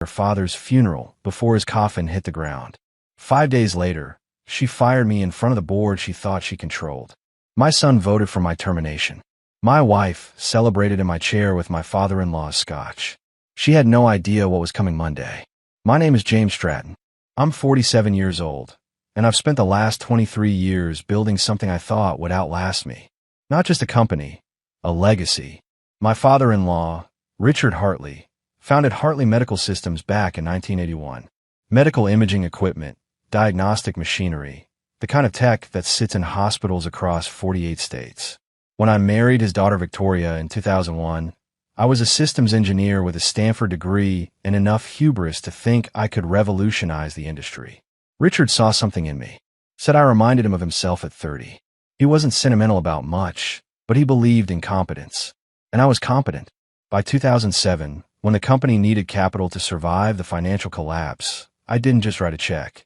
her father's funeral before his coffin hit the ground. 5 days later, she fired me in front of the board she thought she controlled. My son voted for my termination. My wife celebrated in my chair with my father-in-law's scotch. She had no idea what was coming Monday. My name is James Stratton. I'm 47 years old, and I've spent the last 23 years building something I thought would outlast me. Not just a company, a legacy. My father-in-law, Richard Hartley, founded Hartley Medical Systems back in 1981. Medical imaging equipment, diagnostic machinery, the kind of tech that sits in hospitals across 48 states. When I married his daughter Victoria in 2001, I was a systems engineer with a Stanford degree and enough hubris to think I could revolutionize the industry. Richard saw something in me, said I reminded him of himself at 30. He wasn't sentimental about much, but he believed in competence. And I was competent. By 2007, when the company needed capital to survive the financial collapse, I didn't just write a check.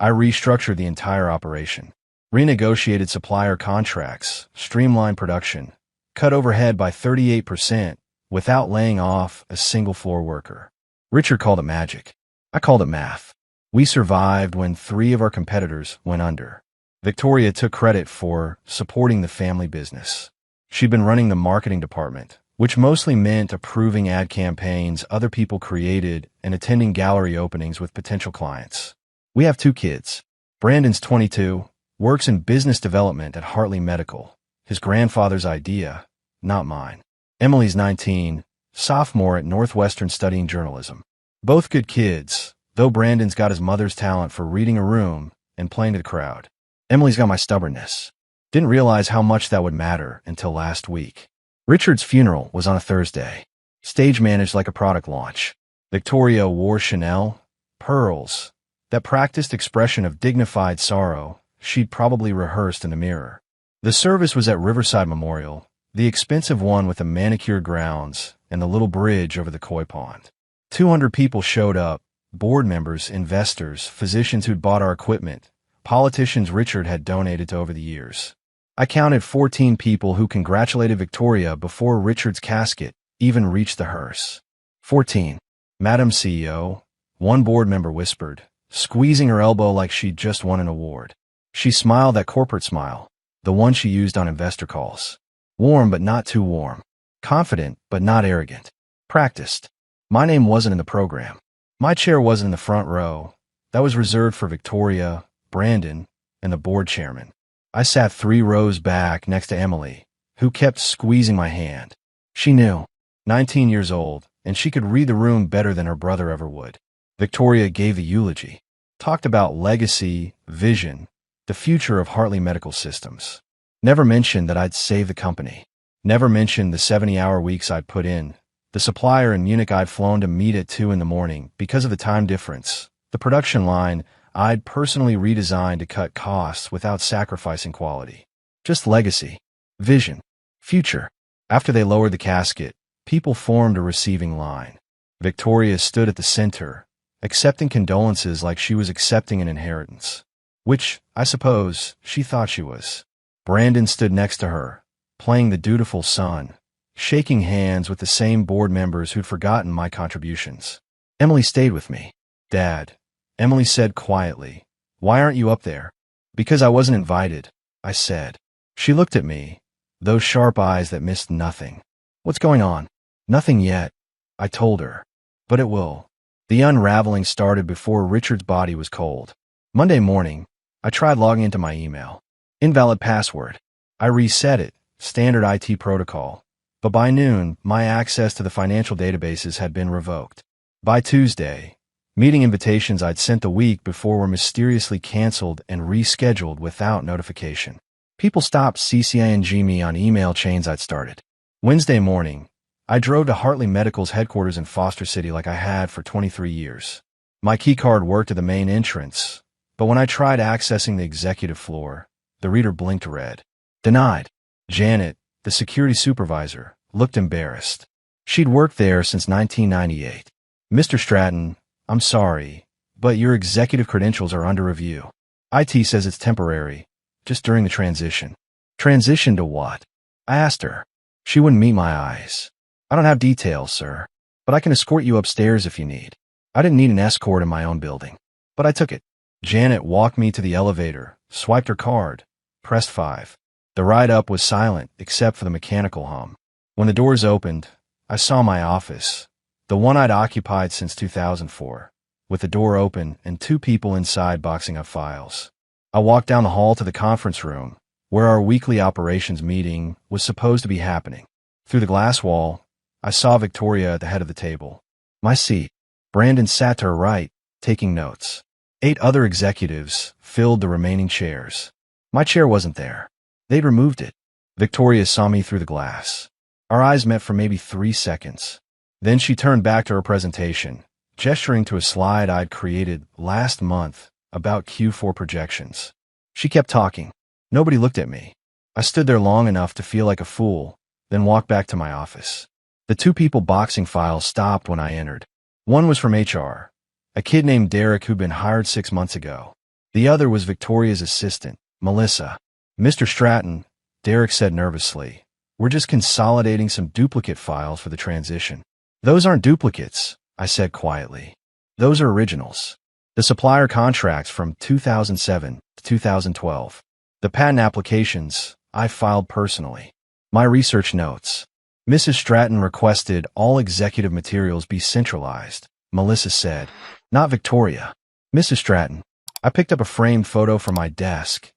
I restructured the entire operation, renegotiated supplier contracts, streamlined production, cut overhead by 38% without laying off a single floor worker. Richard called it magic. I called it math. We survived when 3 of our competitors went under. Victoria took credit for supporting the family business. She'd been running the marketing department, which mostly meant approving ad campaigns other people created and attending gallery openings with potential clients. We have 2 kids. Brandon's 22, works in business development at Hartley Medical, his grandfather's idea, not mine. Emily's 19, sophomore at Northwestern studying journalism. Both good kids, though Brandon's got his mother's talent for reading a room and playing to the crowd. Emily's got my stubbornness. Didn't realize how much that would matter until last week. Richard's funeral was on a Thursday. Stage managed like a product launch. Victoria wore Chanel, pearls, that practiced expression of dignified sorrow she'd probably rehearsed in the mirror. The service was at Riverside Memorial, the expensive one with the manicured grounds and the little bridge over the koi pond. 200 people showed up, board members, investors, physicians who'd bought our equipment, politicians Richard had donated to over the years. I counted 14 people who congratulated Victoria before Richard's casket even reached the hearse. 14. Madam CEO, one board member whispered, squeezing her elbow like she'd just won an award. She smiled that corporate smile, the one she used on investor calls. Warm but not too warm. Confident but not arrogant. Practiced. My name wasn't in the program. My chair wasn't in the front row. That was reserved for Victoria, Brandon, and the board chairman. I sat 3 rows back next to Emily, who kept squeezing my hand. She knew. 19 years old, and she could read the room better than her brother ever would. Victoria gave the eulogy. Talked about legacy, vision, the future of Hartley Medical Systems. Never mentioned that I'd save the company. Never mentioned the 70-hour weeks I'd put in, the supplier in Munich I'd flown to meet at 2 in the morning because of the time difference, the production line I'd personally redesigned to cut costs without sacrificing quality. Just legacy, vision, future. After they lowered the casket, people formed a receiving line. Victoria stood at the center, accepting condolences like she was accepting an inheritance, which, I suppose, she thought she was. Brandon stood next to her, playing the dutiful son, shaking hands with the same board members who'd forgotten my contributions. Emily stayed with me. Dad, Emily said quietly, why aren't you up there? Because I wasn't invited, I said. She looked at me, those sharp eyes that missed nothing. What's going on? Nothing yet, I told her. But it will. The unraveling started before Richard's body was cold. Monday morning, I tried logging into my email. Invalid password. I reset it, standard IT protocol. But by noon, my access to the financial databases had been revoked. By Tuesday, meeting invitations I'd sent the week before were mysteriously canceled and rescheduled without notification. People stopped CCing me on email chains I'd started. Wednesday morning, I drove to Hartley Medical's headquarters in Foster City like I had for 23 years. My keycard worked at the main entrance, but when I tried accessing the executive floor, the reader blinked red. Denied. Janet, the security supervisor, looked embarrassed. She'd worked there since 1998. Mr. Stratton, I'm sorry, but your executive credentials are under review. IT says it's temporary, just during the transition. Transition to what? I asked her. She wouldn't meet my eyes. I don't have details, sir, but I can escort you upstairs if you need. I didn't need an escort in my own building, but I took it. Janet walked me to the elevator, swiped her card, pressed 5. The ride up was silent except for the mechanical hum. When the doors opened, I saw my office, the one I'd occupied since 2004, with the door open and 2 people inside boxing up files. I walked down the hall to the conference room, where our weekly operations meeting was supposed to be happening. Through the glass wall, I saw Victoria at the head of the table. My seat. Brandon sat to her right, taking notes. 8 other executives filled the remaining chairs. My chair wasn't there. They'd removed it. Victoria saw me through the glass. Our eyes met for maybe 3 seconds. Then she turned back to her presentation, gesturing to a slide I'd created last month about Q4 projections. She kept talking. Nobody looked at me. I stood there long enough to feel like a fool, then walked back to my office. The 2 people boxing files stopped when I entered. One was from HR, a kid named Derek who'd been hired 6 months ago. The other was Victoria's assistant, Melissa. Mr. Stratton, Derek said nervously, we're just consolidating some duplicate files for the transition. Those aren't duplicates, I said quietly. Those are originals. The supplier contracts from 2007 to 2012. The patent applications I filed personally. My research notes. Mrs. Stratton requested all executive materials be centralized, Melissa said. Not Victoria. Mrs. Stratton. I picked up a framed photo from my desk.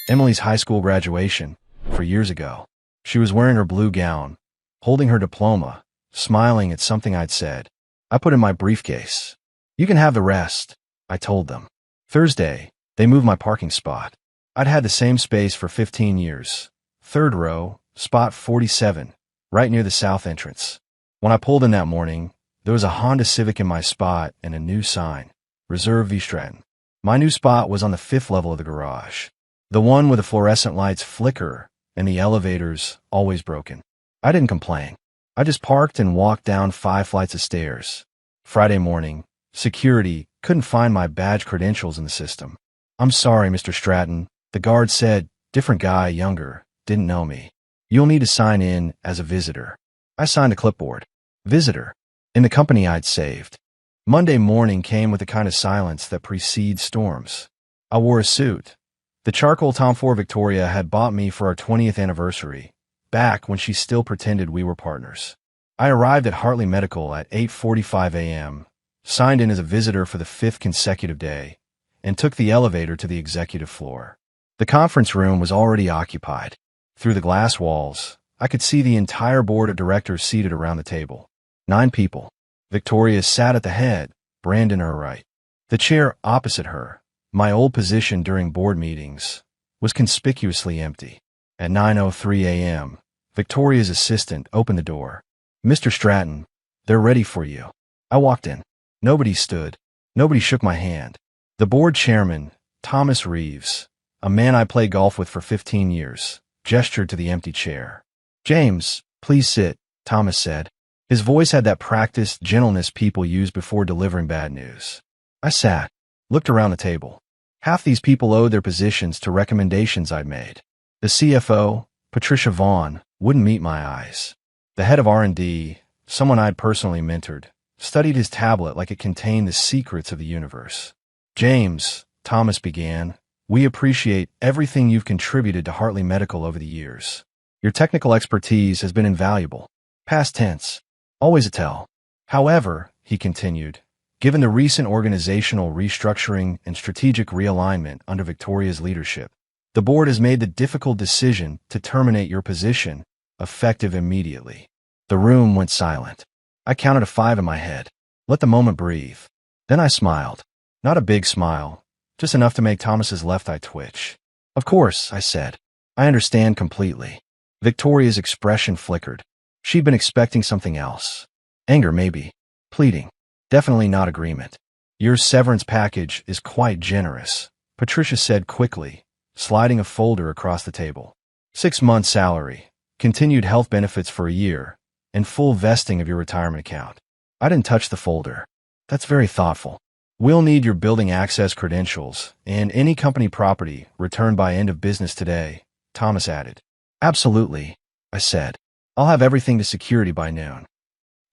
Emily's high school graduation, for years ago. She was wearing her blue gown, holding her diploma, smiling at something I'd said. I put in my briefcase. You can have the rest, I told them. Thursday, they moved my parking spot. I'd had the same space for 15 years. 3rd row, spot 47. Right near the south entrance. When I pulled in that morning, there was a Honda Civic in my spot and a new sign, Reserve V. Stratton. My new spot was on the 5th level of the garage. The one where the fluorescent lights flicker and the elevators always broken. I didn't complain. I just parked and walked down 5 flights of stairs. Friday morning, security couldn't find my badge credentials in the system. I'm sorry, Mr. Stratton, the guard said. Different guy, younger, didn't know me. You'll need to sign in as a visitor. I signed a clipboard. Visitor. In the company I'd saved. Monday morning came with the kind of silence that precedes storms. I wore a suit. The charcoal Tom Ford Victoria had bought me for our 20th anniversary, back when she still pretended we were partners. I arrived at Hartley Medical at 8:45 a.m., signed in as a visitor for the 5th consecutive day, and took the elevator to the executive floor. The conference room was already occupied. Through the glass walls, I could see the entire board of directors seated around the table. 9 people. Victoria sat at the head, Brandon her right. The chair opposite her, my old position during board meetings, was conspicuously empty. At 9:03 a.m., Victoria's assistant opened the door. Mr. Stratton, they're ready for you. I walked in. Nobody stood. Nobody shook my hand. The board chairman, Thomas Reeves, a man I played golf with for 15 years, gestured to the empty chair. James, please sit, Thomas said. His voice had that practiced gentleness people use before delivering bad news. I sat, looked around the table. Half these people owed their positions to recommendations I'd made. The CFO, Patricia Vaughn, wouldn't meet my eyes. The head of R&D, someone I'd personally mentored, studied his tablet like it contained the secrets of the universe. James, Thomas began, we appreciate everything you've contributed to Hartley Medical over the years. Your technical expertise has been invaluable. Past tense. Always a tell. However, he continued, given the recent organizational restructuring and strategic realignment under Victoria's leadership, the board has made the difficult decision to terminate your position, effective immediately. The room went silent. I counted to 5 in my head. Let the moment breathe. Then I smiled. Not a big smile, just enough to make Thomas's left eye twitch. Of course, I said. I understand completely. Victoria's expression flickered. She'd been expecting something else. Anger, maybe. Pleading. Definitely not agreement. Your severance package is quite generous, Patricia said quickly, sliding a folder across the table. 6 months' salary, continued health benefits for a year, and full vesting of your retirement account. I didn't touch the folder. That's very thoughtful. We'll need your building access credentials and any company property returned by end of business today, Thomas added. Absolutely, I said. I'll have everything to security by noon.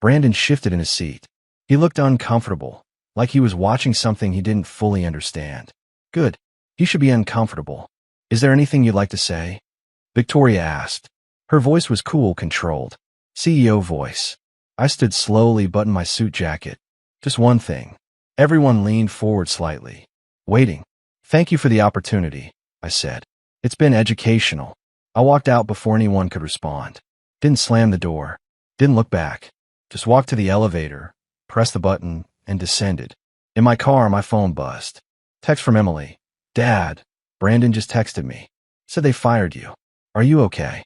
Brandon shifted in his seat. He looked uncomfortable, like he was watching something he didn't fully understand. Good. He should be uncomfortable. Is there anything you'd like to say? Victoria asked. Her voice was cool, controlled. CEO voice. I stood slowly, buttoned my suit jacket. Just one thing. Everyone leaned forward slightly. Waiting. Thank you for the opportunity, I said. It's been educational. I walked out before anyone could respond. Didn't slam the door. Didn't look back. Just walked to the elevator, pressed the button, and descended. In my car, my phone buzzed. Text from Emily. Dad, Brandon just texted me. Said they fired you. Are you okay?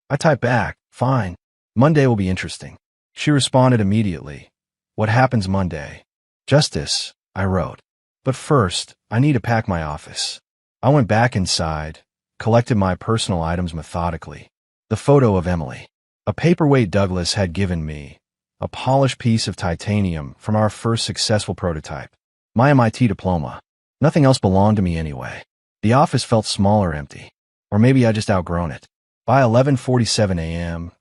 I typed back, fine. Monday will be interesting. She responded immediately. What happens Monday? Justice, I wrote. But first, I need to pack my office. I went back inside, collected my personal items methodically. The photo of Emily. A paperweight Douglas had given me. A polished piece of titanium from our first successful prototype. My MIT diploma. Nothing else belonged to me anyway. The office felt small or empty. Or maybe I just outgrown it. By 11:47 a.m.,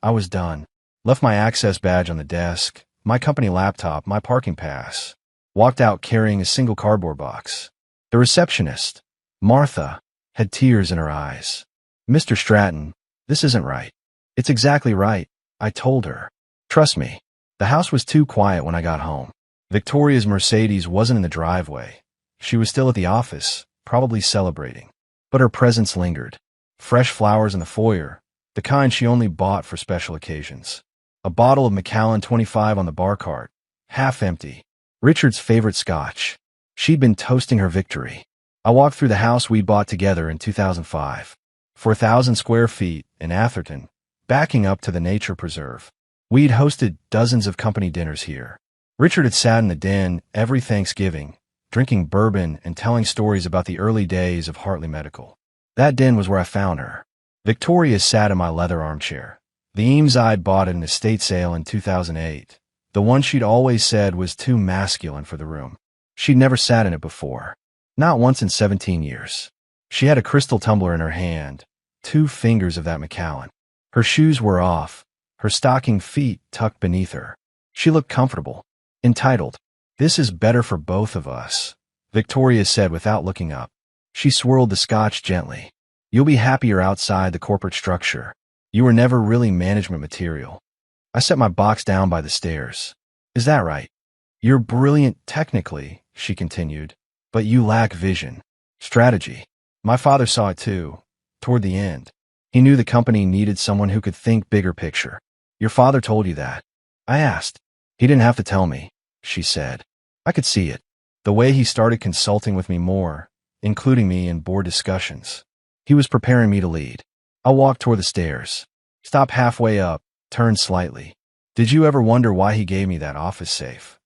I was done. Left my access badge on the desk, my company laptop, my parking pass. Walked out carrying a single cardboard box. The receptionist, Martha, had tears in her eyes. Mr. Stratton, this isn't right. It's exactly right, I told her. Trust me. The house was too quiet when I got home. Victoria's Mercedes wasn't in the driveway. She was still at the office, probably celebrating. But her presence lingered. Fresh flowers in the foyer, the kind she only bought for special occasions. A bottle of Macallan 25 on the bar cart, half empty. Richard's favorite scotch. She'd been toasting her victory. I walked through the house we'd bought together in 2005. 4,000 square feet in Atherton, backing up to the nature preserve. We'd hosted dozens of company dinners here. Richard had sat in the den every Thanksgiving, drinking bourbon and telling stories about the early days of Hartley Medical. That den was where I found her. Victoria sat in my leather armchair. The Eames I'd bought at an estate sale in 2008. The one she'd always said was too masculine for the room. She'd never sat in it before. Not once in 17 years. She had a crystal tumbler in her hand, 2 fingers of that Macallan. Her shoes were off, her stocking feet tucked beneath her. She looked comfortable, entitled. This is better for both of us, Victoria said without looking up. She swirled the scotch gently. You'll be happier outside the corporate structure. You were never really management material. I set my box down by the stairs. Is that right? You're brilliant technically, she continued, but you lack vision. Strategy. My father saw it too, toward the end. He knew the company needed someone who could think bigger picture. Your father told you that? I asked. He didn't have to tell me, she said. I could see it. The way he started consulting with me more, including me in board discussions. He was preparing me to lead. I walked toward the stairs. Stopped halfway up, turned slightly. Did you ever wonder why he gave me that office safe?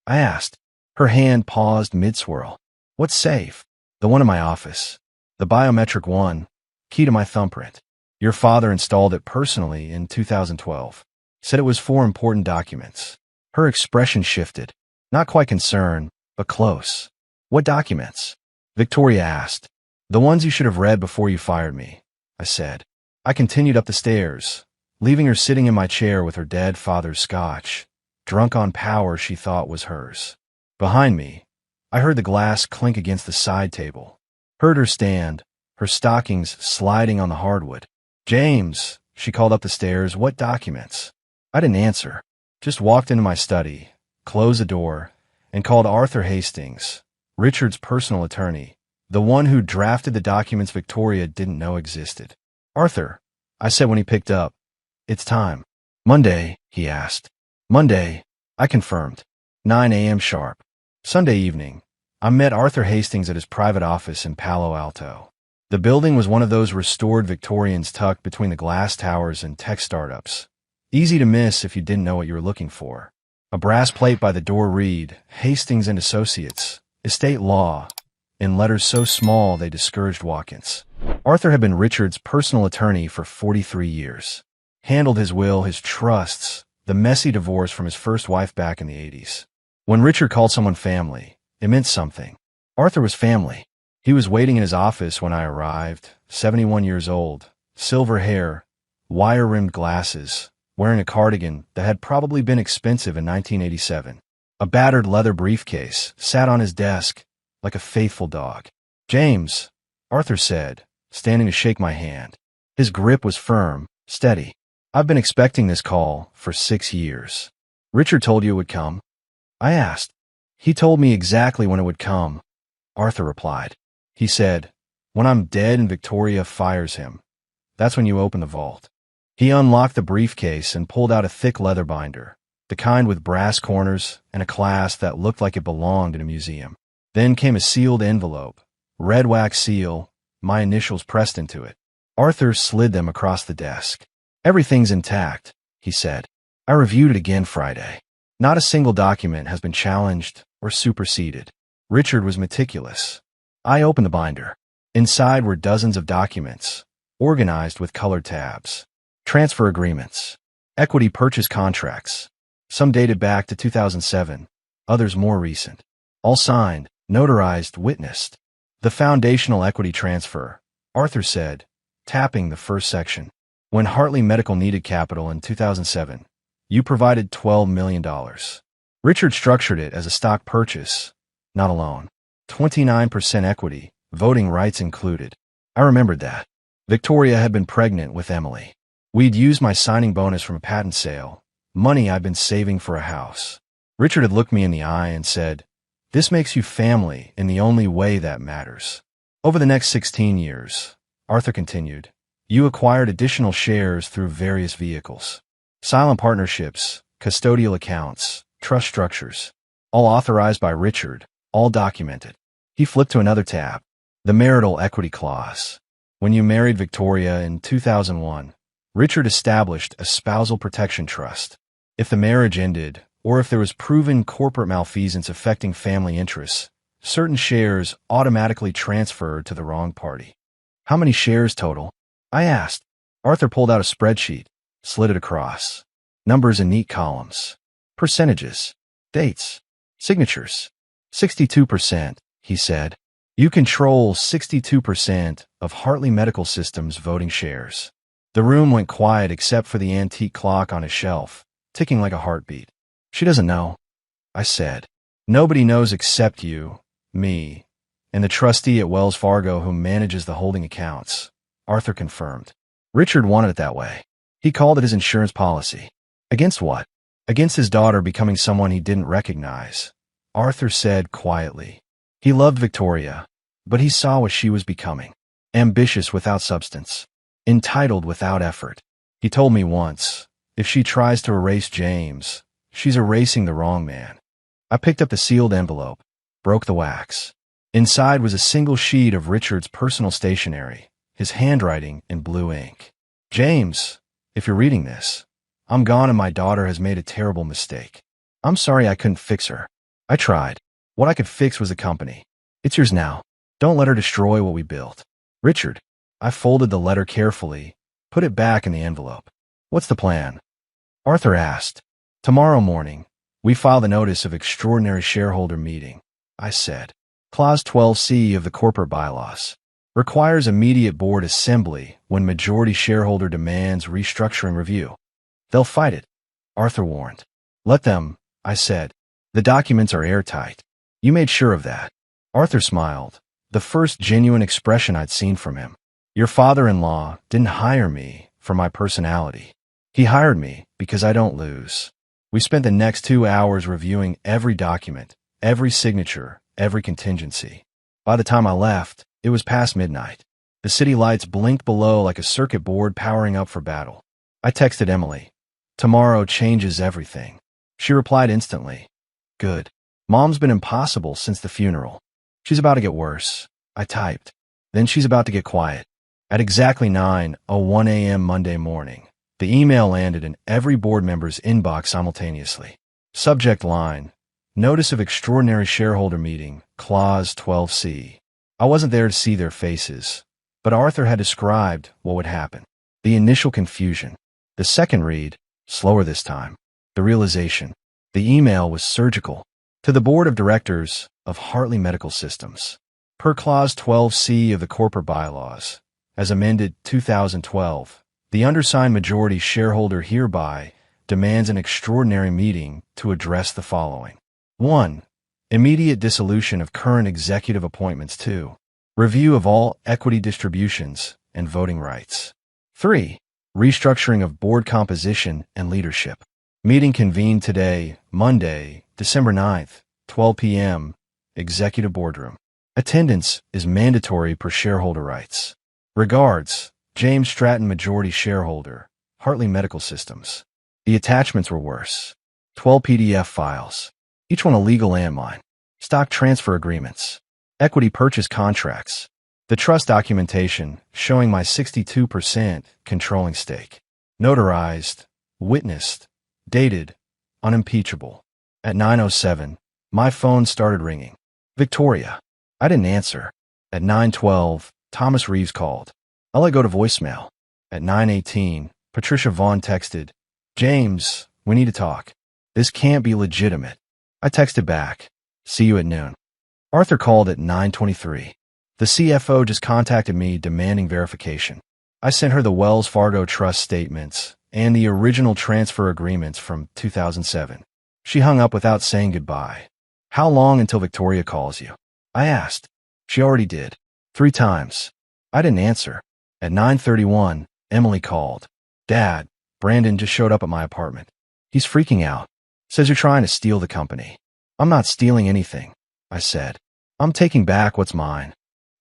I asked. Her hand paused mid-swirl. What safe? The one in my office. The biometric one. Key to my thumbprint. Your father installed it personally in 2012. Said it was for important documents. Her expression shifted. Not quite concerned, but close. What documents? Victoria asked. The ones you should have read before you fired me, I said. I continued up the stairs, leaving her sitting in my chair with her dead father's scotch, drunk on power she thought was hers. Behind me, I heard the glass clink against the side table. Heard her stand, her stockings sliding on the hardwood. James, she called up the stairs, what documents? I didn't answer, just walked into my study, closed the door, and called Arthur Hastings, Richard's personal attorney, the one who drafted the documents Victoria didn't know existed. Arthur, I said when he picked up. It's time. Monday, he asked. Monday, I confirmed. 9 a.m. sharp. Sunday evening, I met Arthur Hastings at his private office in Palo Alto. The building was one of those restored Victorians tucked between the glass towers and tech startups. Easy to miss if you didn't know what you were looking for. A brass plate by the door read, Hastings and Associates, Estate Law, in letters so small they discouraged walk-ins. Arthur had been Richard's personal attorney for 43 years. Handled his will, his trusts, the messy divorce from his first wife back in the 80s. When Richard called someone family, it meant something. Arthur was family. He was waiting in his office when I arrived, 71 years old, silver hair, wire-rimmed glasses, wearing a cardigan that had probably been expensive in 1987. A battered leather briefcase sat on his desk like a faithful dog. "James," Arthur said, standing to shake my hand. His grip was firm, steady. "I've been expecting this call for 6 years. Richard told you it would come?" I asked. "He told me exactly when it would come," Arthur replied. "He said, when I'm dead and Victoria fires him, that's when you open the vault." He unlocked the briefcase and pulled out a thick leather binder, the kind with brass corners and a clasp that looked like it belonged in a museum. Then came a sealed envelope, red wax seal, my initials pressed into it. Arthur slid them across the desk. "Everything's intact," he said. "I reviewed it again Friday. Not a single document has been challenged or superseded. Richard was meticulous." I opened the binder. Inside were dozens of documents, organized with colored tabs. Transfer agreements, equity purchase contracts, some dated back to 2007, others more recent. All signed, notarized, witnessed. "The foundational equity transfer," Arthur said, tapping the first section. "When Hartley Medical needed capital in 2007, you provided $12 million. Richard structured it as a stock purchase, not a loan. 29% equity, voting rights included." I remembered that. Victoria had been pregnant with Emily. We'd used my signing bonus from a patent sale, money I'd been saving for a house. Richard had looked me in the eye and said, "This makes you family in the only way that matters." "Over the next 16 years, Arthur continued, "you acquired additional shares through various vehicles. Silent partnerships, custodial accounts, trust structures, all authorized by Richard, all documented." He flipped to another tab. "The marital equity clause. When you married Victoria in 2001, Richard established a spousal protection trust. If the marriage ended, or if there was proven corporate malfeasance affecting family interests, certain shares automatically transferred to the wrong party." "How many shares total?" I asked. Arthur pulled out a spreadsheet, slid it across. Numbers in neat columns. Percentages. Dates. Signatures. 62%, he said. "You control 62% of Hartley Medical Systems voting shares." The room went quiet except for the antique clock on a shelf, ticking like a heartbeat. "She doesn't know," I said. "Nobody knows except you, me, and the trustee at Wells Fargo who manages the holding accounts," Arthur confirmed. "Richard wanted it that way. He called it his insurance policy." "Against what?" "Against his daughter becoming someone he didn't recognize," Arthur said quietly. He loved Victoria, but he saw what she was becoming. Ambitious without substance. Entitled without effort. He told me once, if she tries to erase James, she's erasing the wrong man. I picked up the sealed envelope, broke the wax. Inside was a single sheet of Richard's personal stationery, his handwriting in blue ink. "James, if you're reading this, I'm gone and my daughter has made a terrible mistake. I'm sorry I couldn't fix her. I tried. What I could fix was the company. It's yours now. Don't let her destroy what we built. Richard." I folded the letter carefully, put it back in the envelope. "What's the plan?" Arthur asked. "Tomorrow morning, we file the notice of extraordinary shareholder meeting," I said. "Clause 12C of the corporate bylaws requires immediate board assembly when majority shareholder demands restructuring review. They'll fight it," Arthur warned. "Let them," I said. "The documents are airtight." "You made sure of that." Arthur smiled, the first genuine expression I'd seen from him. "Your father-in-law didn't hire me for my personality. He hired me because I don't lose." We spent the next 2 hours reviewing every document, every signature, every contingency. By the time I left, it was past midnight. The city lights blinked below like a circuit board powering up for battle. I texted Emily. "Tomorrow changes everything." She replied instantly. "Good. Mom's been impossible since the funeral. She's about to get worse." I typed. "Then she's about to get quiet." At exactly 9:01 a.m. Monday morning, the email landed in every board member's inbox simultaneously. Subject line, "Notice of Extraordinary Shareholder Meeting, Clause 12C. I wasn't there to see their faces, but Arthur had described what would happen. The initial confusion. The second read, slower this time. The realization. The email was surgical. To the Board of Directors of Hartley Medical Systems. Per Clause 12C of the Corporate Bylaws, as amended 2012, the undersigned majority shareholder hereby demands an extraordinary meeting to address the following. 1. Immediate dissolution of current executive appointments. 2. Review of all equity distributions and voting rights. 3. Restructuring of board composition and leadership. Meeting convened today, Monday, December 9th, 12 p.m., Executive Boardroom. Attendance is mandatory per shareholder rights. Regards, James Stratton, majority shareholder, Hartley Medical Systems. The attachments were worse. 12 PDF files, each one a legal landmine. Stock transfer agreements. Equity purchase contracts. The trust documentation showing my 62% controlling stake. Notarized, witnessed, dated, unimpeachable. At 9:07, my phone started ringing. Victoria. I didn't answer. At 9:12, Thomas Reeves called. I let go to voicemail. At 9:18, Patricia Vaughn texted, James, we need to talk. This can't be legitimate. I texted back, see you at noon. Arthur called at 9:23. The CFO just contacted me demanding verification. I sent her the Wells Fargo trust statements and the original transfer agreements from 2007. She hung up without saying goodbye. How long until Victoria calls you? I asked. She already did. 3 times. I didn't answer. At 9:31, Emily called. Dad, Brandon just showed up at my apartment. He's freaking out. Says you're trying to steal the company. I'm not stealing anything, I said. I'm taking back what's mine.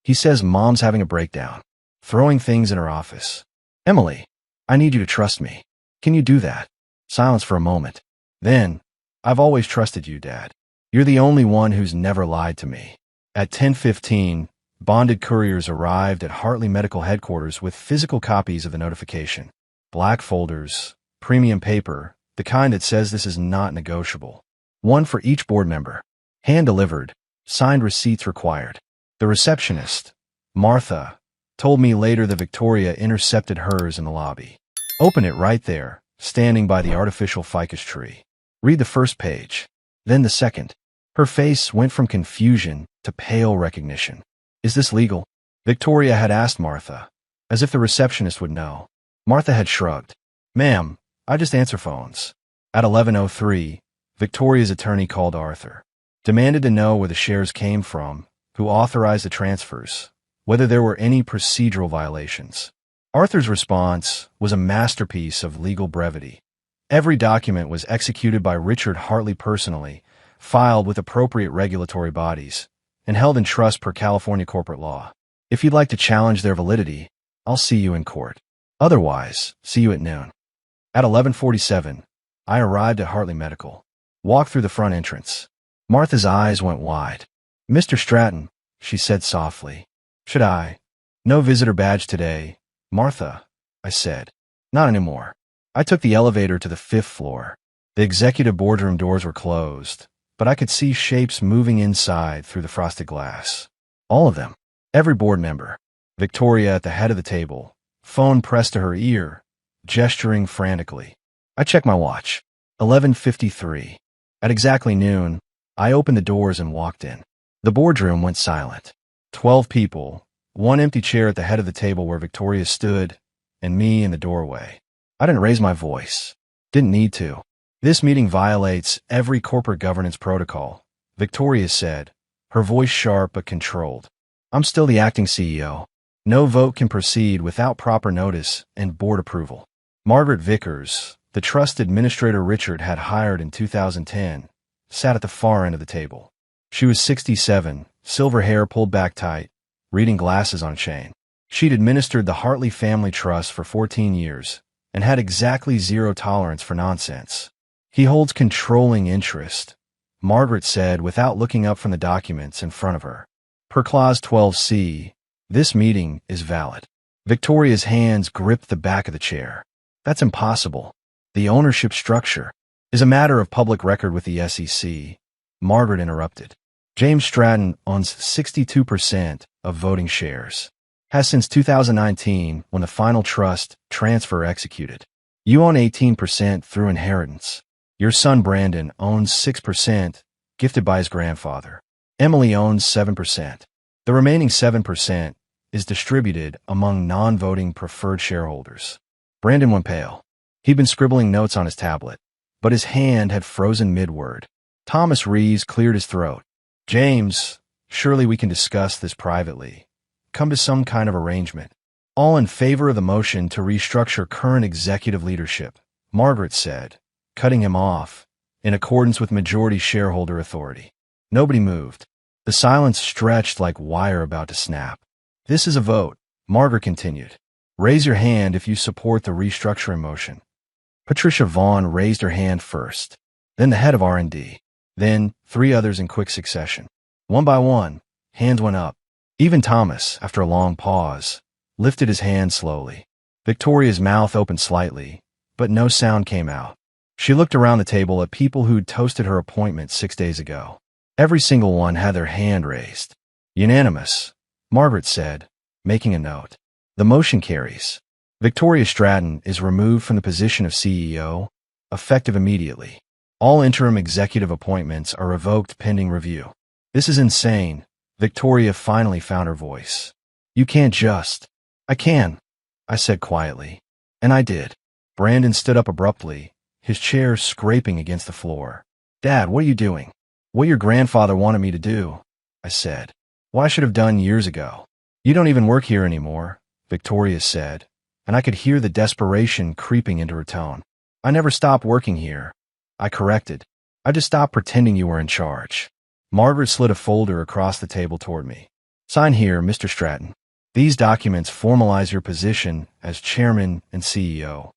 He says Mom's having a breakdown, throwing things in her office. Emily, I need you to trust me. Can you do that? Silence for a moment. Then, I've always trusted you, Dad. You're the only one who's never lied to me. At 10:15, bonded couriers arrived at Hartley Medical Headquarters with physical copies of the notification. Black folders, premium paper, the kind that says this is not negotiable. One for each board member. Hand-delivered, signed receipts required. The receptionist, Martha, told me later that Victoria intercepted hers in the lobby. Open it right there, standing by the artificial ficus tree. Read the first page, then the second. Her face went from confusion to pale recognition. Is this legal? Victoria had asked Martha, as if the receptionist would know. Martha had shrugged. Ma'am, I just answer phones. At 11:03, Victoria's attorney called Arthur. Demanded to know where the shares came from, who authorized the transfers, whether there were any procedural violations. Arthur's response was a masterpiece of legal brevity. Every document was executed by Richard Hartley personally, filed with appropriate regulatory bodies, and held in trust per California corporate law. If you'd like to challenge their validity, I'll see you in court. Otherwise, see you at noon. At 11:47, I arrived at Hartley Medical. Walked through the front entrance. Martha's eyes went wide. Mr. Stratton, she said softly. Should I? No visitor badge today, Martha, I said. Not anymore. I took the elevator to the 5th floor. The executive boardroom doors were closed, but I could see shapes moving inside through the frosted glass. All of them. Every board member. Victoria at the head of the table, phone pressed to her ear, gesturing frantically. I checked my watch. 11:53. At exactly noon, I opened the doors and walked in. The boardroom went silent. 12 people, one empty chair at the head of the table where Victoria stood, and me in the doorway. I didn't raise my voice. Didn't need to. This meeting violates every corporate governance protocol, Victoria said, her voice sharp but controlled. I'm still the acting CEO. No vote can proceed without proper notice and board approval. Margaret Vickers, the trust administrator Richard had hired in 2010, sat at the far end of the table. She was 67, silver hair pulled back tight, reading glasses on a chain. She'd administered the Hartley Family Trust for 14 years and had exactly zero tolerance for nonsense. He holds controlling interest, Margaret said without looking up from the documents in front of her. Per Clause 12C, this meeting is valid. Victoria's hands gripped the back of the chair. That's impossible. The ownership structure is a matter of public record with the SEC, Margaret interrupted. James Stratton owns 62% of voting shares. Has since 2019 when the final trust transfer executed. You own 18% through inheritance. Your son Brandon owns 6%, gifted by his grandfather. Emily owns 7%. The remaining 7% is distributed among non-voting preferred shareholders. Brandon went pale. He'd been scribbling notes on his tablet, but his hand had frozen mid-word. Thomas Rees cleared his throat. James, surely we can discuss this privately. Come to some kind of arrangement. All in favor of the motion to restructure current executive leadership, Margaret said, cutting him off, in accordance with majority shareholder authority. Nobody moved. The silence stretched like wire about to snap. This is a vote, Margaret continued. Raise your hand if you support the restructuring motion. Patricia Vaughn raised her hand first, then the head of R&D, then 3 others in quick succession. One by one, hands went up. Even Thomas, after a long pause, lifted his hand slowly. Victoria's mouth opened slightly, but no sound came out. She looked around the table at people who'd toasted her appointment 6 days ago. Every single one had their hand raised. Unanimous, Margaret said, making a note. The motion carries. Victoria Stratton is removed from the position of CEO, effective immediately. All interim executive appointments are revoked pending review. This is insane. Victoria finally found her voice. You can't just. I can, I said quietly. And I did. Brandon stood up abruptly, his chair scraping against the floor. Dad, what are you doing? What your grandfather wanted me to do, I said. What I should have done years ago. You don't even work here anymore, Victoria said, and I could hear the desperation creeping into her tone. I never stopped working here, I corrected. I just stopped pretending you were in charge. Margaret slid a folder across the table toward me. Sign here, Mr. Stratton. These documents formalize your position as chairman and CEO.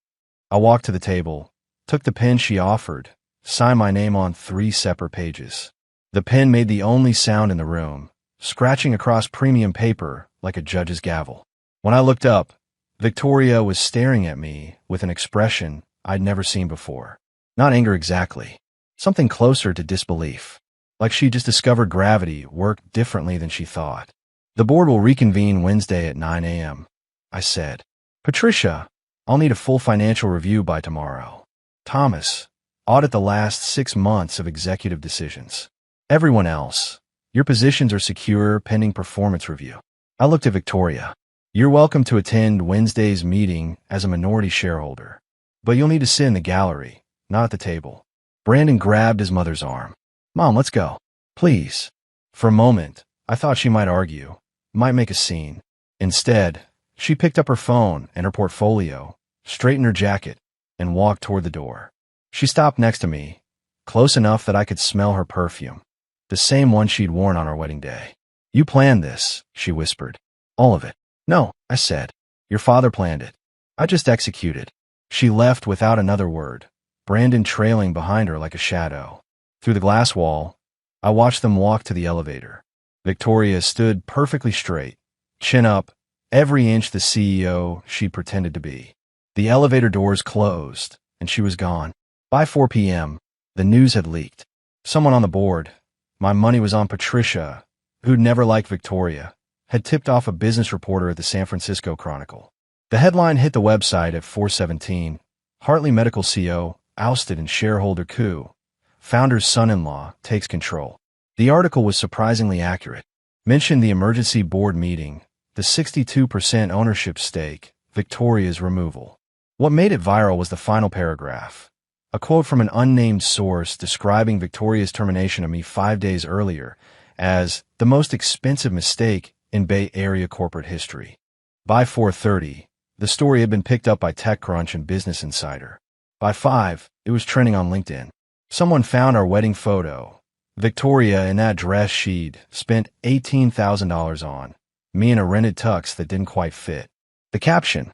I walked to the table, took the pen she offered, signed my name on 3 separate pages. The pen made the only sound in the room, scratching across premium paper like a judge's gavel. When I looked up, Victoria was staring at me with an expression I'd never seen before. Not anger exactly. Something closer to disbelief. Like she just discovered gravity worked differently than she thought. The board will reconvene Wednesday at 9 a.m., I said. Patricia, I'll need a full financial review by tomorrow. Thomas, audit the last 6 months of executive decisions. Everyone else, your positions are secure pending performance review. I looked at Victoria. You're welcome to attend Wednesday's meeting as a minority shareholder, but you'll need to sit in the gallery, not at the table. Brandon grabbed his mother's arm. Mom, let's go. Please. For a moment, I thought she might argue, might make a scene. Instead, she picked up her phone and her portfolio, straightened her jacket, and walked toward the door. She stopped next to me, close enough that I could smell her perfume, the same one she'd worn on our wedding day. You planned this, she whispered. All of it. No, I said. Your father planned it. I just executed. She left without another word, Brandon trailing behind her like a shadow. Through the glass wall, I watched them walk to the elevator. Victoria stood perfectly straight, chin up, every inch the CEO she pretended to be. The elevator doors closed, and she was gone. By 4 p.m., the news had leaked. Someone on the board, my money was on Patricia, who'd never liked Victoria, had tipped off a business reporter at the San Francisco Chronicle. The headline hit the website at 4:17. Hartley Medical CO ousted in shareholder coup. Founder's son-in-law takes control. The article was surprisingly accurate. Mentioned the emergency board meeting, the 62% ownership stake, Victoria's removal. What made it viral was the final paragraph. A quote from an unnamed source describing Victoria's termination of me 5 days earlier as the most expensive mistake in Bay Area corporate history. By 4:30, the story had been picked up by TechCrunch and Business Insider. By 5, it was trending on LinkedIn. Someone found our wedding photo. Victoria in that dress she'd spent $18,000 on, me in a rented tux that didn't quite fit. The caption,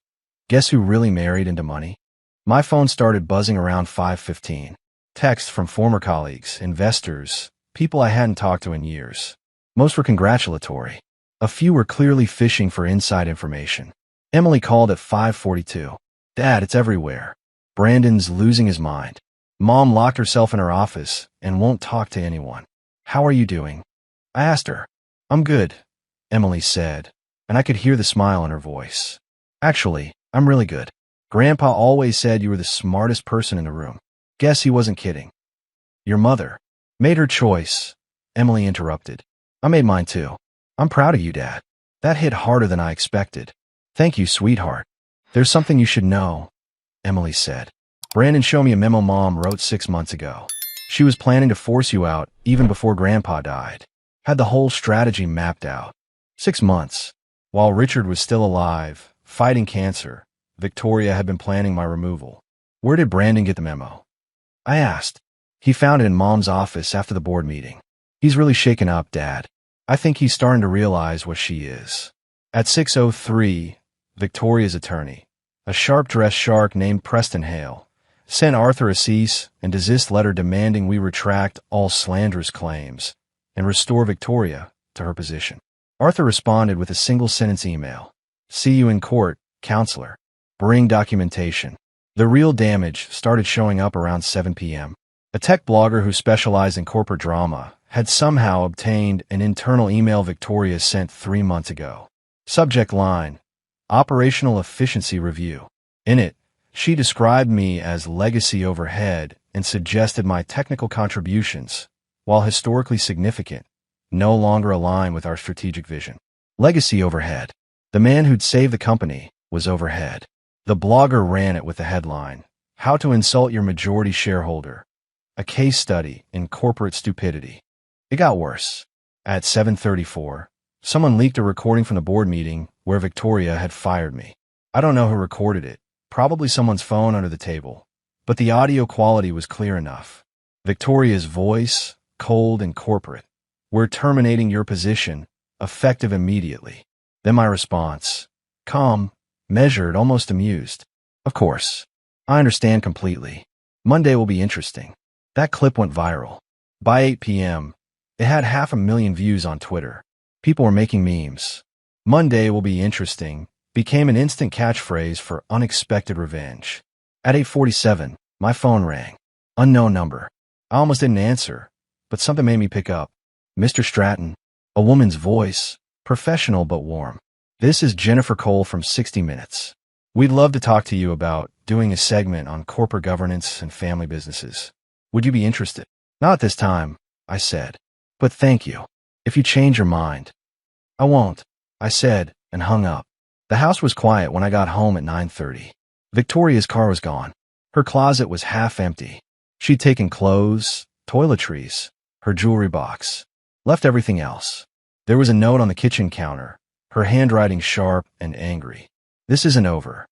guess who really married into money? My phone started buzzing around 5:15. Texts from former colleagues, investors, people I hadn't talked to in years. Most were congratulatory. A few were clearly fishing for inside information. Emily called at 5:42. Dad, it's everywhere. Brandon's losing his mind. Mom locked herself in her office and won't talk to anyone. How are you doing? I asked her. I'm good, Emily said, and I could hear the smile in her voice. Actually, I'm really good. Grandpa always said you were the smartest person in the room. Guess he wasn't kidding. Your mother made her choice, Emily interrupted. I made mine too. I'm proud of you, Dad. That hit harder than I expected. Thank you, sweetheart. There's something you should know, Emily said. Brandon showed me a memo Mom wrote 6 months ago. She was planning to force you out even before Grandpa died. Had the whole strategy mapped out. 6 months. While Richard was still alive, fighting cancer, Victoria had been planning my removal. Where did Brandon get the memo? I asked. He found it in Mom's office after the board meeting. He's really shaken up, Dad. I think he's starting to realize what she is. At 6:03, Victoria's attorney, a sharp-dressed shark named Preston Hale, sent Arthur a cease and desist letter demanding we retract all slanderous claims and restore Victoria to her position. Arthur responded with a single-sentence email. See you in court, counselor. Bring documentation. The real damage started showing up around 7 p.m. A tech blogger who specialized in corporate drama had somehow obtained an internal email Victoria sent 3 months ago. Subject line, Operational Efficiency Review. In it, she described me as legacy overhead and suggested my technical contributions, while historically significant, no longer align with our strategic vision. Legacy overhead. The man who'd saved the company was overhead. The blogger ran it with the headline, How to Insult Your Majority Shareholder, a case study in corporate stupidity. It got worse. At 7:34, someone leaked a recording from the board meeting where Victoria had fired me. I don't know who recorded it, probably someone's phone under the table, but the audio quality was clear enough. Victoria's voice, cold and corporate. We're terminating your position, effective immediately. Then my response, calm, measured, almost amused. Of course. I understand completely. Monday will be interesting. That clip went viral. By 8 p.m., it had 500,000 views on Twitter. People were making memes. Monday will be interesting became an instant catchphrase for unexpected revenge. At 8:47, my phone rang. Unknown number. I almost didn't answer, but something made me pick up. Mr. Stratton. A woman's voice, professional but warm. This is Jennifer Cole from 60 Minutes. We'd love to talk to you about doing a segment on corporate governance and family businesses. Would you be interested? Not at this time, I said. But thank you. If you change your mind. I won't, I said, and hung up. The house was quiet when I got home at 9:30. Victoria's car was gone. Her closet was half empty. She'd taken clothes, toiletries, her jewelry box, left everything else. There was a note on the kitchen counter, her handwriting sharp and angry. This isn't over.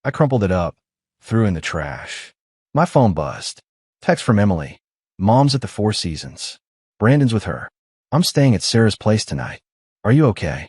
I crumpled it up, threw in the trash. My phone buzzed. Text from Emily. Mom's at the Four Seasons. Brandon's with her. I'm staying at Sarah's place tonight. Are you okay?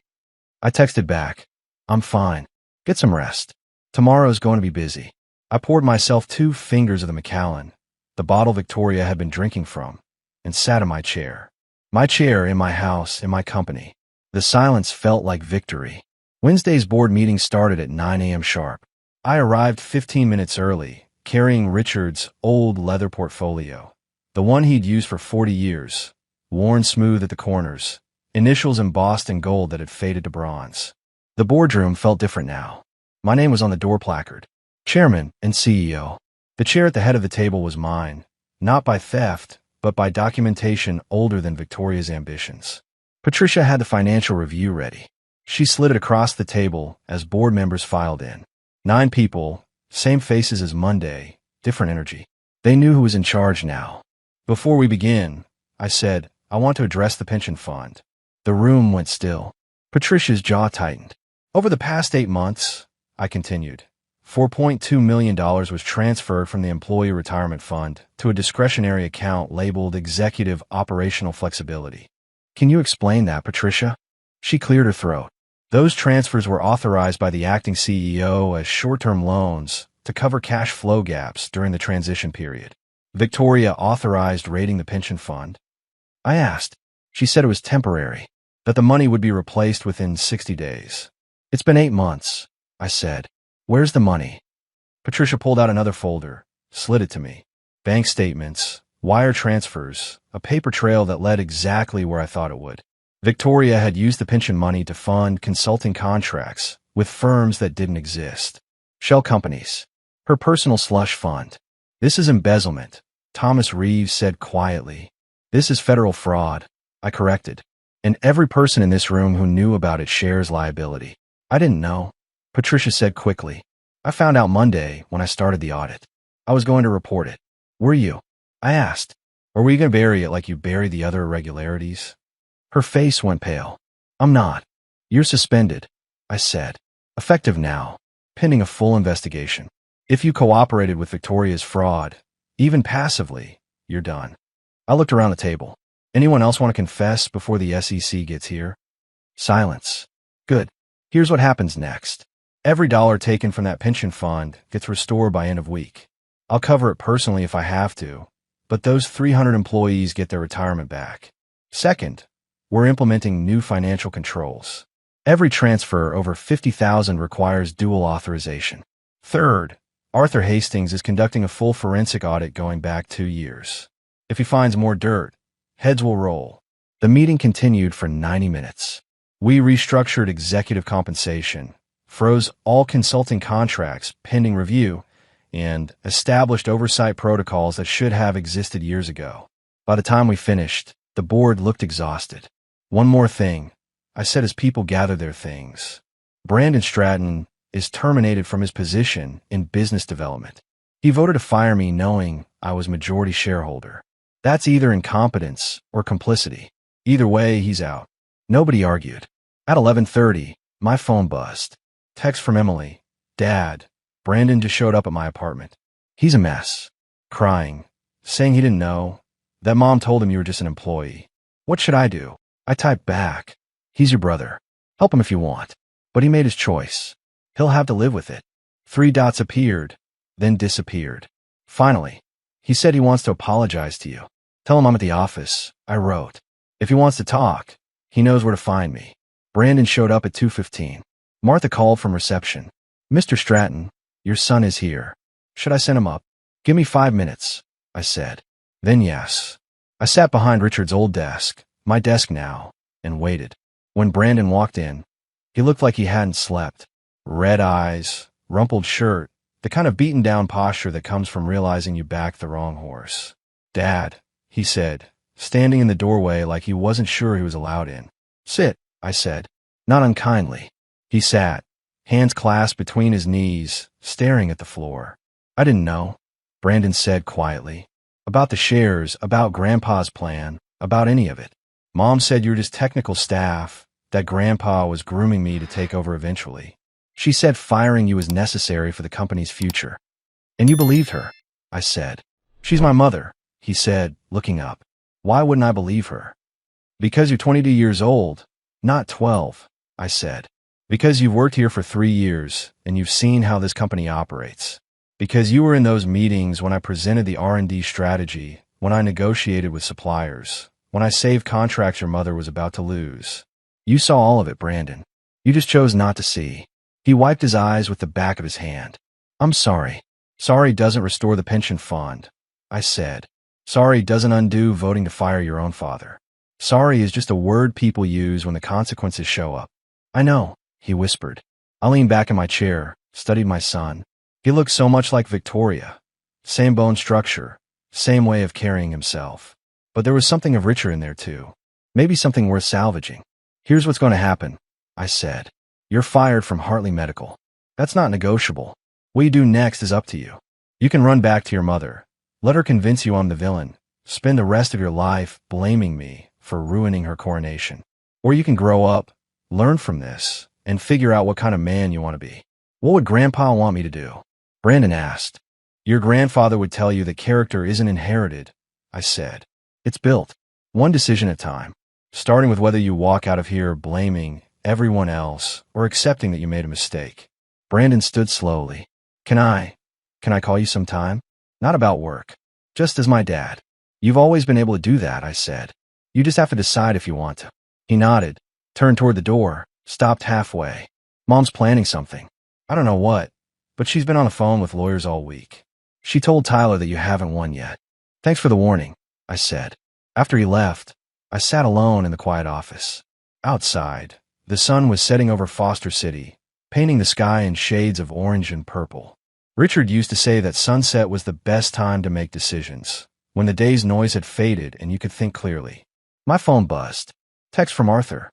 I texted back. I'm fine. Get some rest. Tomorrow's going to be busy. I poured myself 2 fingers of the Macallan, the bottle Victoria had been drinking from, and sat in my chair. My chair in my house, in my company. The silence felt like victory. Wednesday's board meeting started at 9 a.m. sharp. I arrived 15 minutes early, carrying Richard's old leather portfolio, the one he'd used for 40 years, worn smooth at the corners, initials embossed in gold that had faded to bronze. The boardroom felt different now. My name was on the door placard. Chairman and CEO. The chair at the head of the table was mine, not by theft, but by documentation older than Victoria's ambitions. Patricia had the financial review ready. She slid it across the table as board members filed in. 9 people, same faces as Monday, different energy. They knew who was in charge now. Before we begin, I said, I want to address the pension fund. The room went still. Patricia's jaw tightened. Over the past 8 months, I continued, $4.2 million was transferred from the Employee Retirement Fund to a discretionary account labeled Executive Operational Flexibility. Can you explain that, Patricia? She cleared her throat. Those transfers were authorized by the acting CEO as short-term loans to cover cash flow gaps during the transition period. Victoria authorized raiding the pension fund. I asked. She said it was temporary, that the money would be replaced within 60 days. It's been 8 months, I said. Where's the money? Patricia pulled out another folder, slid it to me. Bank statements, wire transfers, a paper trail that led exactly where I thought it would. Victoria had used the pension money to fund consulting contracts with firms that didn't exist. Shell companies. Her personal slush fund. This is embezzlement, Thomas Reeves said quietly. This is federal fraud, I corrected. And every person in this room who knew about it shares liability. I didn't know, Patricia said quickly. I found out Monday when I started the audit. I was going to report it. Were you? I asked. Or were you going to bury it like you buried the other irregularities? Her face went pale. I'm not. You're suspended, I said. Effective now, pending a full investigation. If you cooperated with Victoria's fraud, even passively, you're done. I looked around the table. Anyone else want to confess before the SEC gets here? Silence. Good. Here's what happens next. Every dollar taken from that pension fund gets restored by end of week. I'll cover it personally if I have to, but those 300 employees get their retirement back. Second, we're implementing new financial controls. Every transfer over $50,000 requires dual authorization. Third, Arthur Hastings is conducting a full forensic audit going back 2 years. If he finds more dirt, heads will roll. The meeting continued for 90 minutes. We restructured executive compensation, froze all consulting contracts pending review, and established oversight protocols that should have existed years ago. By the time we finished, the board looked exhausted. One more thing, I said as people gathered their things. Brandon Stratton is terminated from his position in business development. He voted to fire me knowing I was majority shareholder. That's either incompetence or complicity. Either way, he's out. Nobody argued. At 11:30, my phone buzzed. Text from Emily. Dad, Brandon just showed up at my apartment. He's a mess. Crying. Saying he didn't know. That mom told him you were just an employee. What should I do? I typed back. He's your brother. Help him if you want. But he made his choice. He'll have to live with it. 3 dots appeared, then disappeared. Finally, he said he wants to apologize to you. Tell him I'm at the office, I wrote. If he wants to talk, he knows where to find me. Brandon showed up at 2:15. Martha called from reception. Mr. Stratton, your son is here. Should I send him up? Give me 5 minutes, I said. Then yes. I sat behind Richard's old desk, my desk now, and waited. When Brandon walked in, he looked like he hadn't slept. Red eyes, rumpled shirt, the kind of beaten-down posture that comes from realizing you backed the wrong horse. Dad, he said, standing in the doorway like he wasn't sure he was allowed in. Sit, I said, not unkindly. He sat, hands clasped between his knees, staring at the floor. I didn't know, Brandon said quietly. About the shares, about Grandpa's plan, about any of it. Mom said you were just technical staff, that Grandpa was grooming me to take over eventually. She said firing you was necessary for the company's future. And you believed her, I said. She's my mother, he said, looking up. Why wouldn't I believe her? Because you're 22 years old, not 12, I said. Because you've worked here for 3 years, and you've seen how this company operates. Because you were in those meetings when I presented the R&D strategy, when I negotiated with suppliers, when I saved contracts your mother was about to lose. You saw all of it, Brandon. You just chose not to see. He wiped his eyes with the back of his hand. I'm sorry. Sorry doesn't restore the pension fund, I said. Sorry doesn't undo voting to fire your own father. Sorry is just a word people use when the consequences show up. I know, he whispered. I leaned back in my chair, studied my son. He looked so much like Victoria. Same bone structure, same way of carrying himself. But there was something of Richard in there too. Maybe something worth salvaging. Here's what's going to happen, I said. You're fired from Hartley Medical. That's not negotiable. What you do next is up to you. You can run back to your mother. Let her convince you I'm the villain. Spend the rest of your life blaming me for ruining her coronation. Or you can grow up, learn from this, and figure out what kind of man you want to be. What would Grandpa want me to do? Brandon asked. Your grandfather would tell you that character isn't inherited, I said. It's built, one decision at a time, starting with whether you walk out of here blaming everyone else or accepting that you made a mistake. Brandon stood slowly. Can I call you sometime? Not about work. Just as my dad. You've always been able to do that, I said. You just have to decide if you want to. He nodded, turned toward the door, stopped halfway. Mom's planning something. I don't know what, but she's been on the phone with lawyers all week. She told Tyler that you haven't won yet. Thanks for the warning, I said. After he left, I sat alone in the quiet office. Outside, the sun was setting over Foster City, painting the sky in shades of orange and purple. Richard used to say that sunset was the best time to make decisions, when the day's noise had faded and you could think clearly. My phone buzzed. Text from Arthur.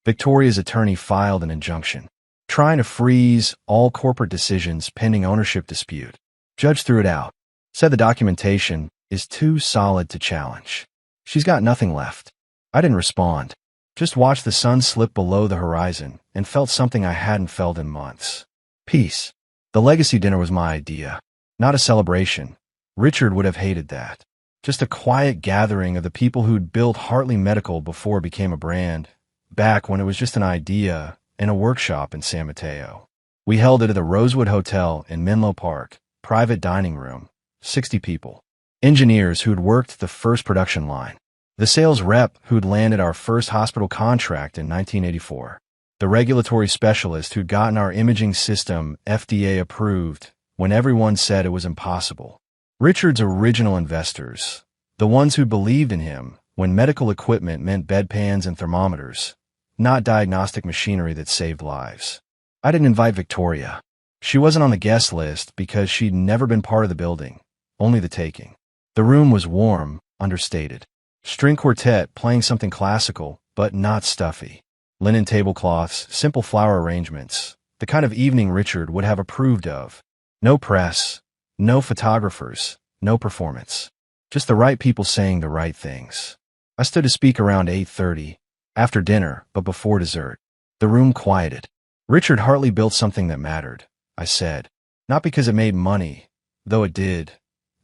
Victoria's attorney filed an injunction, trying to freeze all corporate decisions pending ownership dispute. Judge threw it out. Said the documentation, is too solid to challenge. She's got nothing left. I didn't respond. Just watched the sun slip below the horizon and felt something I hadn't felt in months. Peace. The legacy dinner was my idea. Not a celebration. Richard would have hated that. Just a quiet gathering of the people who'd built Hartley Medical before it became a brand, back when it was just an idea in a workshop in San Mateo. We held it at the Rosewood Hotel in Menlo Park, private dining room, 60 people. Engineers who'd worked the first production line. The sales rep who'd landed our first hospital contract in 1984. The regulatory specialist who'd gotten our imaging system FDA approved when everyone said it was impossible. Richard's original investors, the ones who believed in him when medical equipment meant bedpans and thermometers, not diagnostic machinery that saved lives. I didn't invite Victoria. She wasn't on the guest list because she'd never been part of the building, only the taking. The room was warm, understated. String quartet playing something classical, but not stuffy. Linen tablecloths, simple flower arrangements, the kind of evening Richard would have approved of. No press, no photographers, no performance. Just the right people saying the right things. I stood to speak around 8:30, after dinner, but before dessert. The room quieted. Richard Hartley built something that mattered, I said. Not because it made money, though it did,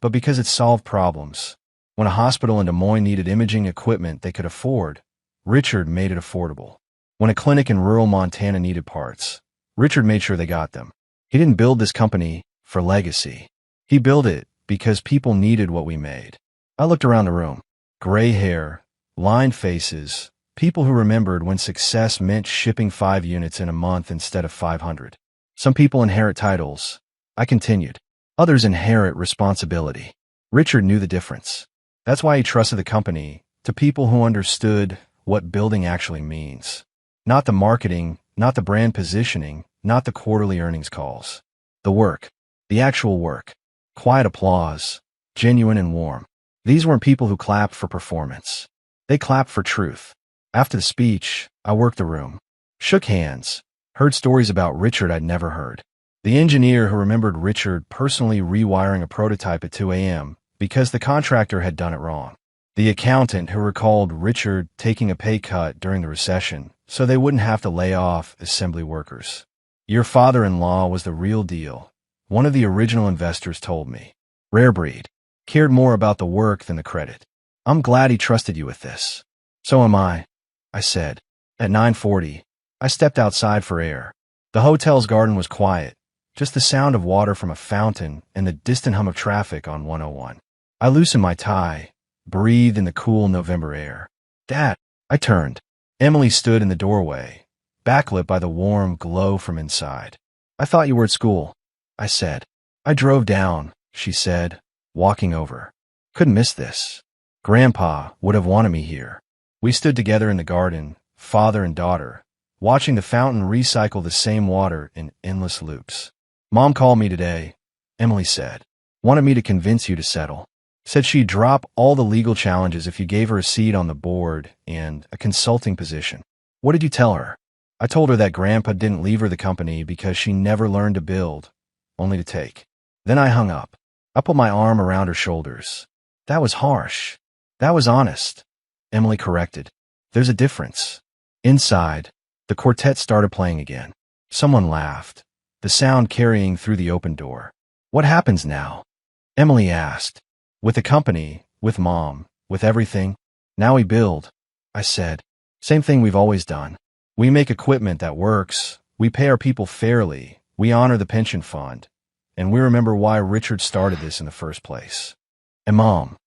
but because it solved problems. When a hospital in Des Moines needed imaging equipment they could afford, Richard made it affordable. When a clinic in rural Montana needed parts, Richard made sure they got them. He didn't build this company for legacy. He built it because people needed what we made. I looked around the room. Gray hair, lined faces, people who remembered when success meant shipping 5 units in a month instead of 500. Some people inherit titles. I continued. Others inherit responsibility. Richard knew the difference. That's why he trusted the company to people who understood what building actually means. Not the marketing, not the brand positioning, not the quarterly earnings calls. The work. The actual work. Quiet applause. Genuine and warm. These weren't people who clapped for performance. They clapped for truth. After the speech, I worked the room. Shook hands. Heard stories about Richard I'd never heard. The engineer who remembered Richard personally rewiring a prototype at 2 a.m. because the contractor had done it wrong. The accountant who recalled Richard taking a pay cut during the recession so they wouldn't have to lay off assembly workers. Your father-in-law was the real deal, one of the original investors told me. Rare breed. Cared more about the work than the credit. I'm glad he trusted you with this. So am I said. At 9:40, I stepped outside for air. The hotel's garden was quiet, just the sound of water from a fountain and the distant hum of traffic on 101. I loosened my tie, breathed in the cool November air. Dad, I turned. Emily stood in the doorway, backlit by the warm glow from inside. I thought you were at school, I said. I drove down, she said, walking over. Couldn't miss this. Grandpa would have wanted me here. We stood together in the garden, father and daughter, watching the fountain recycle the same water in endless loops. Mom called me today, Emily said. Wanted me to convince you to settle. Said she'd drop all the legal challenges if you gave her a seat on the board and a consulting position. What did you tell her? I told her that Grandpa didn't leave her the company because she never learned to build, only to take. Then I hung up. I put my arm around her shoulders. That was harsh. That was honest. Emily corrected. There's a difference. Inside, the quartet started playing again. Someone laughed, the sound carrying through the open door. What happens now? Emily asked. With the company, with Mom, with everything. Now we build, I said. Same thing we've always done. We make equipment that works, we pay our people fairly, we honor the pension fund, and we remember why Richard started this in the first place. And Mom,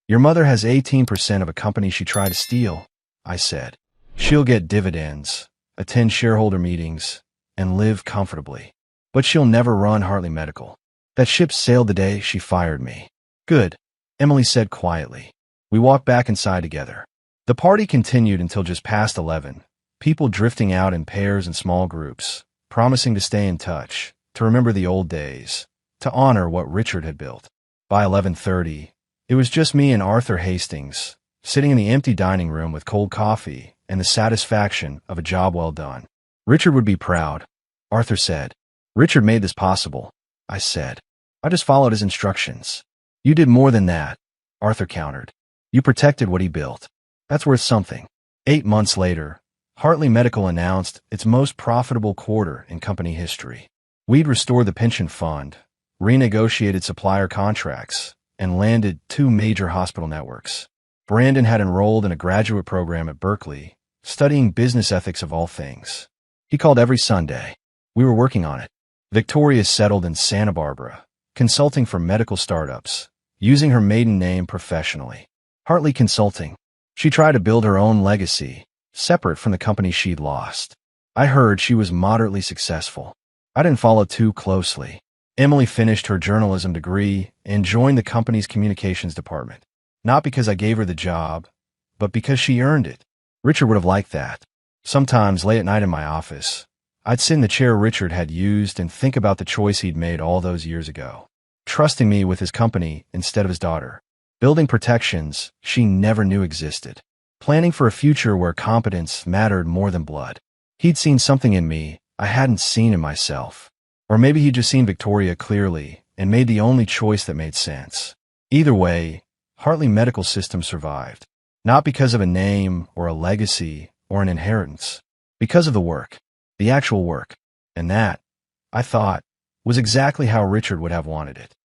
your mother has 18% of a company she tried to steal, I said. She'll get dividends, attend shareholder meetings, and live comfortably. But she'll never run Hartley Medical. That ship sailed the day she fired me. Good, Emily said quietly. We walked back inside together. The party continued until just past 11, people drifting out in pairs and small groups, promising to stay in touch, to remember the old days, to honor what Richard had built. By 11:30, it was just me and Arthur Hastings, sitting in the empty dining room with cold coffee and the satisfaction of a job well done. Richard would be proud, Arthur said. Richard made this possible, I said. I just followed his instructions. You did more than that. Arthur countered. You protected what he built. That's worth something. 8 months later, Hartley Medical announced its most profitable quarter in company history. We'd restored the pension fund, renegotiated supplier contracts, and landed 2 major hospital networks. Brandon had enrolled in a graduate program at Berkeley, studying business ethics of all things. He called every Sunday. We were working on it. Victoria settled in Santa Barbara, consulting for medical startups, using her maiden name professionally. Hartley Consulting. She tried to build her own legacy, separate from the company she'd lost. I heard she was moderately successful. I didn't follow too closely. Emily finished her journalism degree and joined the company's communications department. Not because I gave her the job, but because she earned it. Richard would have liked that. Sometimes late at night in my office, I'd sit in the chair Richard had used and think about the choice he'd made all those years ago. Trusting me with his company instead of his daughter. Building protections she never knew existed. Planning for a future where competence mattered more than blood. He'd seen something in me I hadn't seen in myself. Or maybe he'd just seen Victoria clearly and made the only choice that made sense. Either way, Hartley Medical System survived. Not because of a name or a legacy or an inheritance. Because of the work. The actual work. And that, I thought, was exactly how Richard would have wanted it.